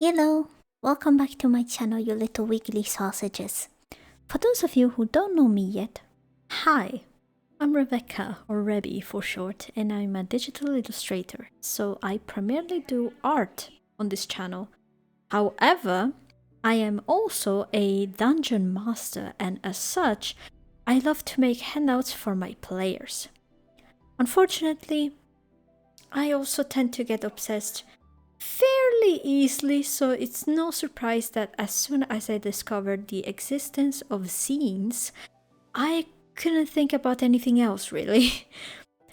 Hello, welcome back to my channel, you little wiggly sausages. For those of you who don't know me yet, hi, I'm Rebecca, or Rebby for short, and I'm a digital illustrator, so I primarily do art on this channel. However, I am also a dungeon master, and as such, I love to make handouts for my players. Unfortunately, I also tend to get obsessed fairly easily, so it's no surprise that as soon as I discovered the existence of zines, I couldn't think about anything else really.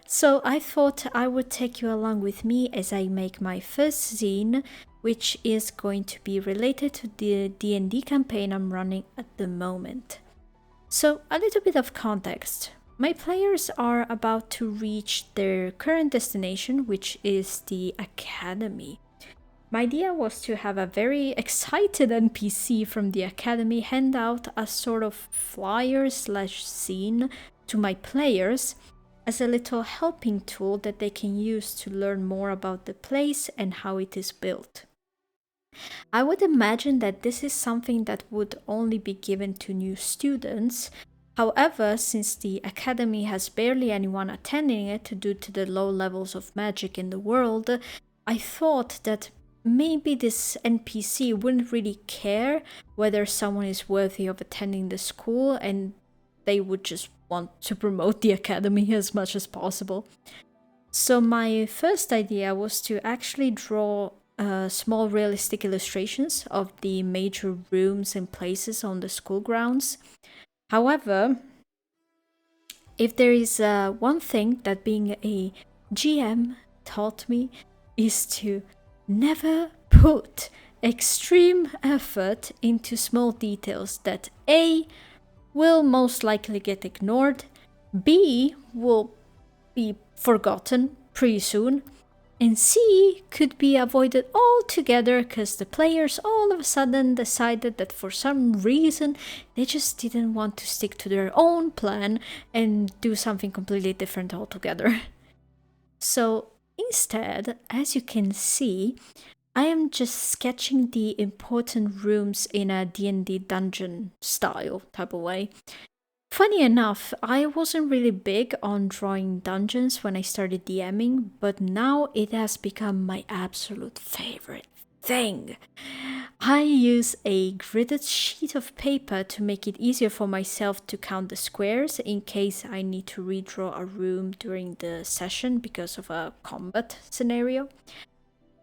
So I thought I would take you along with me as I make my first zine, which is going to be related to the D&D campaign I'm running at the moment. So a little bit of context. My players are about to reach their current destination, which is the academy. My idea was to have a very excited NPC from the academy hand out a sort of flyer slash zine to my players as a little helping tool that they can use to learn more about the place and how it is built. I would imagine that this is something that would only be given to new students. However, since the academy has barely anyone attending it due to the low levels of magic in the world, I thought that maybe this NPC wouldn't really care whether someone is worthy of attending the school and they would just want to promote the academy as much as possible. So my first idea was to actually draw small realistic illustrations of the major rooms and places on the school grounds. However, if there is one thing that being a GM taught me is to never put extreme effort into small details that A will most likely get ignored, B will be forgotten pretty soon, and C could be avoided altogether because the players all of a sudden decided that for some reason they just didn't want to stick to their own plan and do something completely different altogether. So instead, as you can see, I am just sketching the important rooms in a D&D dungeon style type of way. Funny enough, I wasn't really big on drawing dungeons when I started DMing, but now it has become my absolute favorite thing. I use a gridded sheet of paper to make it easier for myself to count the squares in case I need to redraw a room during the session because of a combat scenario.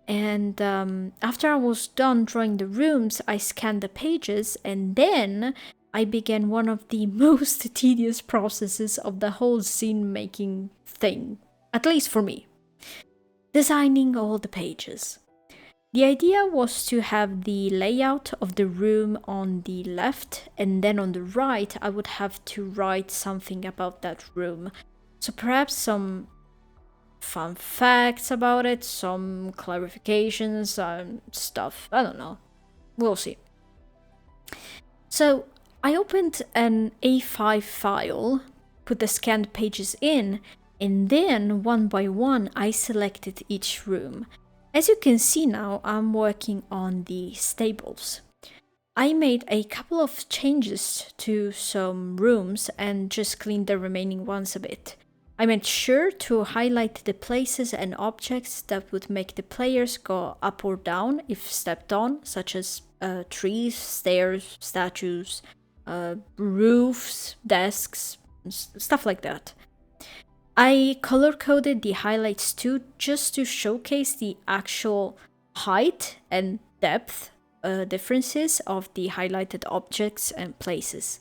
And after I was done drawing the rooms, I scanned the pages and then I began one of the most tedious processes of the whole zine making thing, at least for me, designing all the pages. The idea was to have the layout of the room on the left, and then on the right, I would have to write something about that room. So perhaps some fun facts about it, some clarifications, stuff. I don't know. We'll see. So I opened an A5 file, put the scanned pages in, and then one by one I selected each room. As you can see now, I'm working on the stables. I made a couple of changes to some rooms and just cleaned the remaining ones a bit. I made sure to highlight the places and objects that would make the players go up or down if stepped on, such as trees, stairs, statues, roofs, desks, stuff like that. I color coded the highlights too, just to showcase the actual height and depth differences of the highlighted objects and places.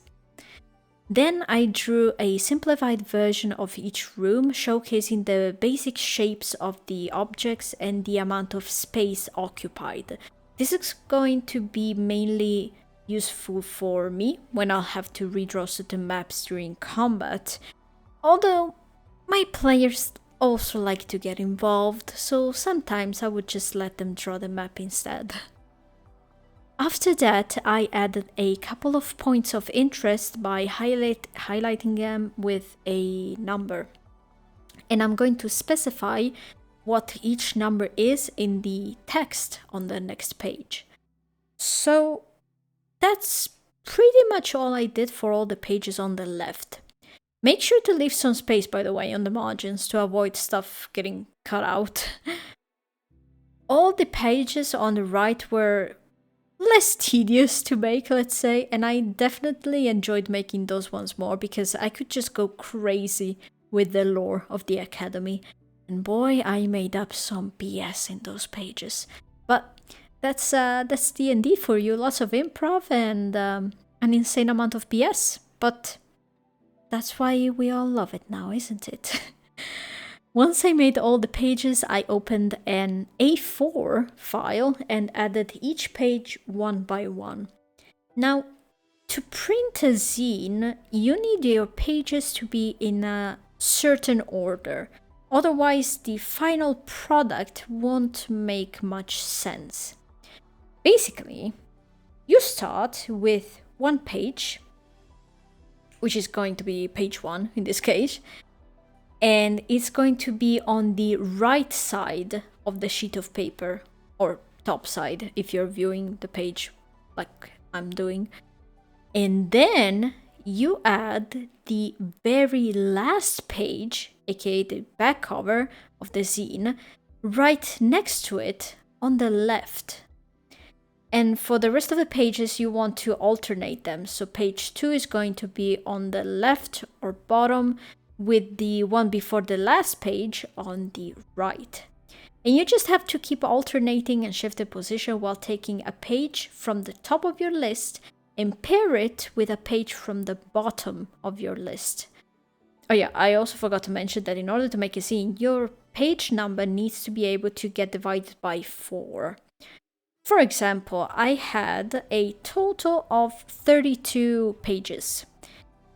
Then I drew a simplified version of each room, showcasing the basic shapes of the objects and the amount of space occupied. This is going to be mainly useful for me when I'll have to redraw certain maps during combat, although my players also like to get involved, so sometimes I would just let them draw the map instead. After that, I added a couple of points of interest by highlighting them with a number. And I'm going to specify what each number is in the text on the next page. So that's pretty much all I did for all the pages on the left. Make sure to leave some space, by the way, on the margins to avoid stuff getting cut out. All the pages on the right were less tedious to make, let's say, and I definitely enjoyed making those ones more because I could just go crazy with the lore of the Academy. And boy, I made up some BS in those pages. But that's D&D for you. Lots of improv and an insane amount of BS. But that's why we all love it now, isn't it? Once I made all the pages, I opened an A4 file and added each page one by one. Now, to print a zine, you need your pages to be in a certain order. Otherwise, the final product won't make much sense. Basically, you start with one page, which is going to be page 1 in this case, and it's going to be on the right side of the sheet of paper, or top side if you're viewing the page like I'm doing. And then you add the very last page, aka the back cover of the zine, right next to it on the left. And for the rest of the pages, you want to alternate them. So page 2 is going to be on the left or bottom, with the one before the last page on the right. And you just have to keep alternating and shift the position while taking a page from the top of your list and pair it with a page from the bottom of your list. Oh yeah, I also forgot to mention that in order to make a zine, your page number needs to be able to get divided by 4. For example, I had a total of 32 pages.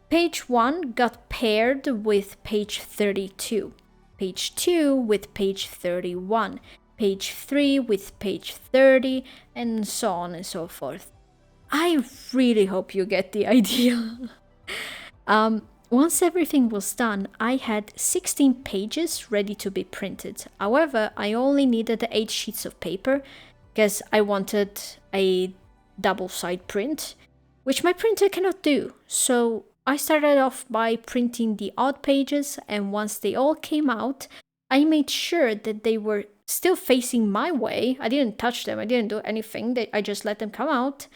Page 1 got paired with page 32, page 2 with page 31, page 3 with page 30, and so on and so forth. I really hope you get the idea. Once everything was done, I had 16 pages ready to be printed. However, I only needed 8 sheets of paper because I wanted a double-side print, which my printer cannot do. So I started off by printing the odd pages, and once they all came out, I made sure that they were still facing my way. I didn't touch them, I didn't do anything, I just let them come out,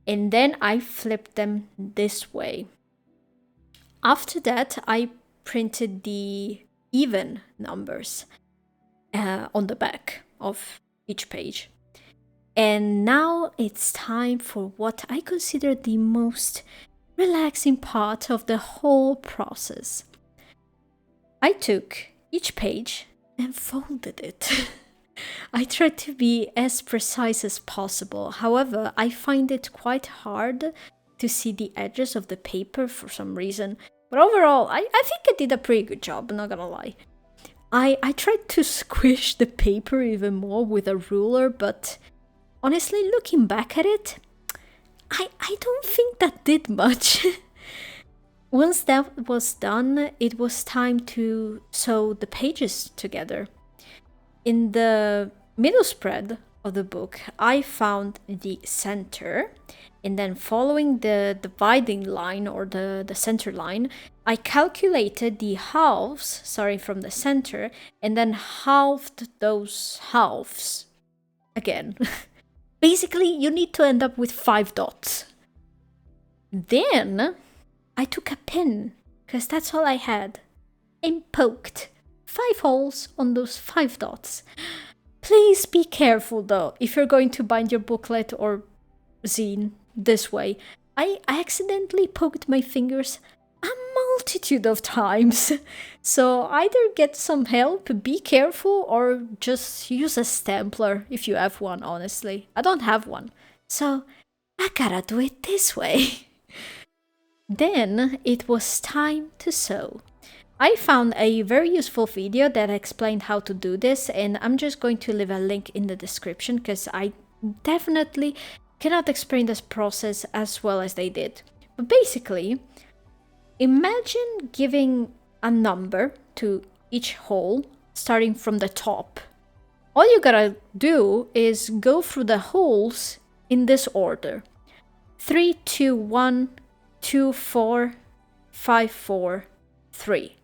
and then I flipped them this way. After that, I printed the even numbers on the back of each page. And now it's time for what I consider the most relaxing part of the whole process. I took each page and folded it. I tried to be as precise as possible. However, I find it quite hard to see the edges of the paper for some reason. But overall, I think I did a pretty good job, I'm not gonna lie. I tried to squish the paper even more with a ruler, but honestly, looking back at it, I don't think that did much. Once that was done, it was time to sew the pages together. In the middle spread of the book, I found the center, and then following the dividing line or the center line, I calculated the halves, starting from the center, and then halved those halves again. Basically, you need to end up with 5 dots. Then I took a pin, because that's all I had, and poked 5 holes on those 5 dots. Please be careful though, if you're going to bind your booklet or zine this way. I accidentally poked my fingers a multitude of times. So either get some help, be careful, or just use a stapler if you have one, honestly. I don't have one, so I gotta do it this way. Then it was time to sew. I found a very useful video that explained how to do this, and I'm just going to leave a link in the description because I definitely cannot explain this process as well as they did. But basically, imagine giving a number to each hole starting from the top. All you gotta do is go through the holes in this order: 3, 2, 1, 2, 4, 5, 4, 3.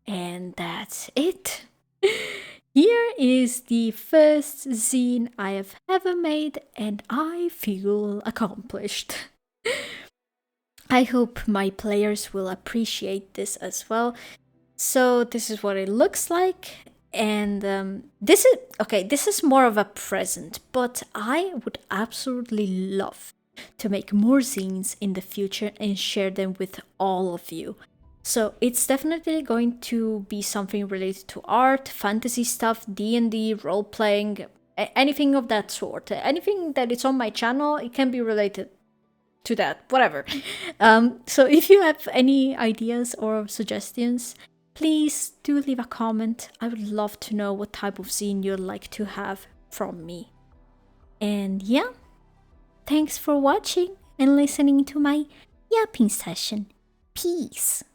And that's it. Here is the first zine I have ever made, and I feel accomplished. I hope my players will appreciate this as well. So this is what it looks like, and this is more of a present, but I would absolutely love to make more zines in the future and share them with all of you. So it's definitely going to be something related to art, fantasy stuff, D&D, role-playing, anything of that sort. Anything that is on my channel, it can be related to that, whatever. So if you have any ideas or suggestions, please do leave a comment. I would love to know what type of zine you'd like to have from me. And yeah, thanks for watching and listening to my yapping session. Peace.